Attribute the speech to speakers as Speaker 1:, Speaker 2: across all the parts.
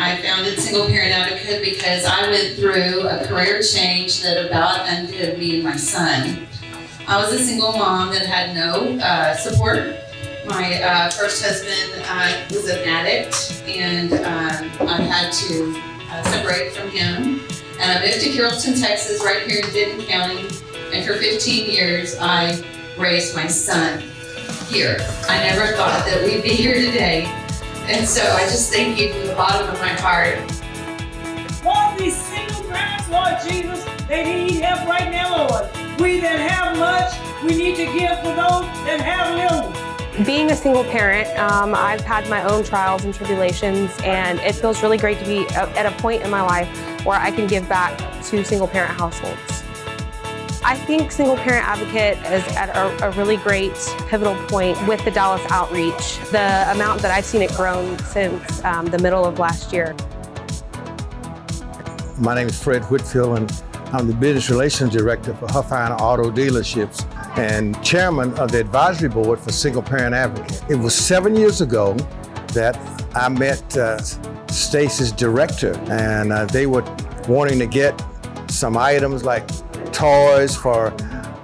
Speaker 1: I founded Single Parent Advocate because I went through a career change that about undid me and my son. I was a single mom that had no support. My first husband was an addict, and I had to separate from him. And I moved to Carrollton, Texas, right here in Denton County. And for 15 years, I raised my son here. I never thought that we'd be here today. And so I just thank you from the bottom of my heart.
Speaker 2: Lord, these single parents, Lord Jesus, they need help right now, Lord. We that have much, we need to give to those that have little.
Speaker 3: Being a single parent, I've had my own trials and tribulations, and it feels really great to be at a point in my life where I can give back to single parent households. I think Single Parent Advocate is at a really great pivotal point with the Dallas outreach. The amount that I've seen it grown since the middle of last year.
Speaker 4: My name is Fred Whitfield, and I'm the Business Relations Director for Huffine Auto Dealerships and Chairman of the Advisory Board for Single Parent Advocate. It was 7 years ago that I met Stacy's director, and they were wanting to get some items like toys for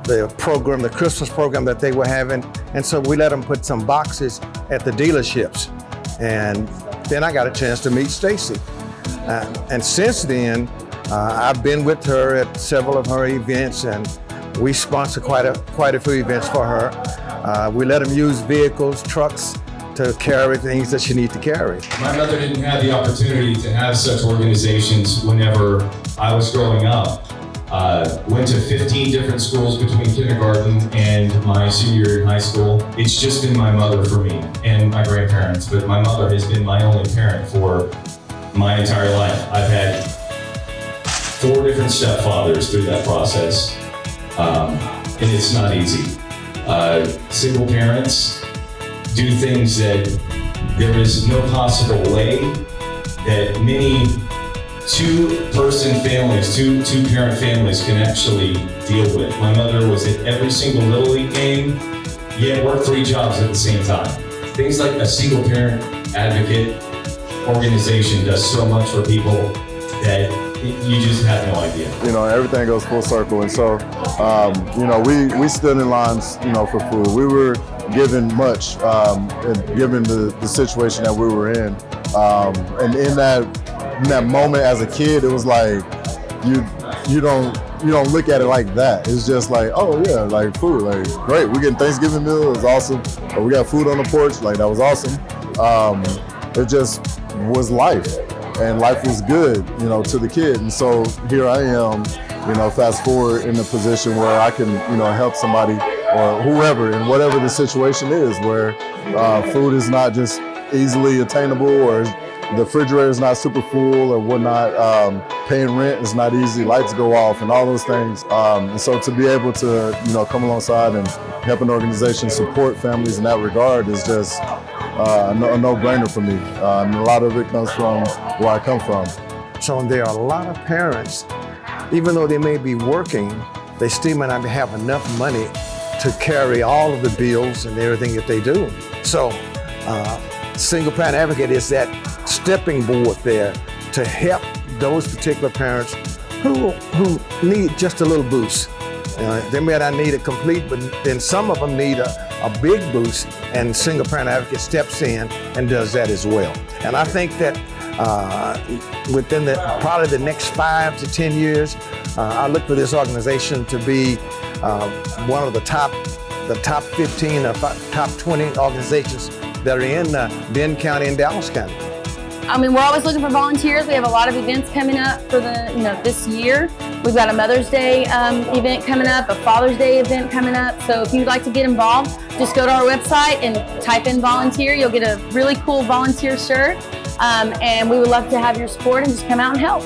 Speaker 4: the program, the Christmas program that they were having. And so we let them put some boxes at the dealerships. And then I got a chance to meet Stacy. And since then, I've been with her at several of her events, and we sponsor quite a few events for her. We let them use vehicles, trucks, to carry things that she needs to carry.
Speaker 5: My mother didn't have the opportunity to have such organizations whenever I was growing up. Went to 15 different schools between kindergarten and my senior year in high school. It's just been my mother for me and my grandparents, but my mother has been my only parent for my entire life. I've had 4 different stepfathers through that process, and it's not easy. Single parents do things that there is no possible way that many two-person families, two-parent families can actually deal with. My mother was at every single Little League game, yet worked 3 jobs at the same time. Things like a Single Parent Advocate organization does so much for people that you just have no idea.
Speaker 6: You know, everything goes full circle, and so, you know, we stood in lines, you know, for food. We were given much, given the situation that we were in, and in that moment as a kid, it was like you don't look at it like that. It's just like, oh yeah, like food, like great. We're getting Thanksgiving meal, it was awesome. Or we got food on the porch, like that was awesome. It just was life, and life was good, you know, to the kid. And so here I am, you know, fast forward in the position where I can, you know, help somebody or whoever in whatever the situation is, where food is not just easily attainable, or the refrigerator is not super full or whatnot. Paying rent is not easy. Lights go off and all those things. And so to be able to, you know, come alongside and help an organization support families in that regard is just a no-brainer for me. And a lot of it comes from where I come from.
Speaker 4: So there are a lot of parents, even though they may be working, they still may not have enough money to carry all of the bills and everything that they do. So Single Parent Advocate is that stepping board there to help those particular parents who need just a little boost. They may not need it complete, but then some of them need a big boost, and Single Parent Advocate steps in and does that as well. And I think that within probably the next 5 to 10 years, I look for this organization to be one of the top 15 or top 20 organizations that are in Denton County and Dallas County.
Speaker 7: I mean, we're always looking for volunteers. We have a lot of events coming up for this year. We've got a Mother's Day event coming up, a Father's Day event coming up. So if you'd like to get involved, just go to our website and type in volunteer. You'll get a really cool volunteer shirt. And we would love to have your support and just come out and help.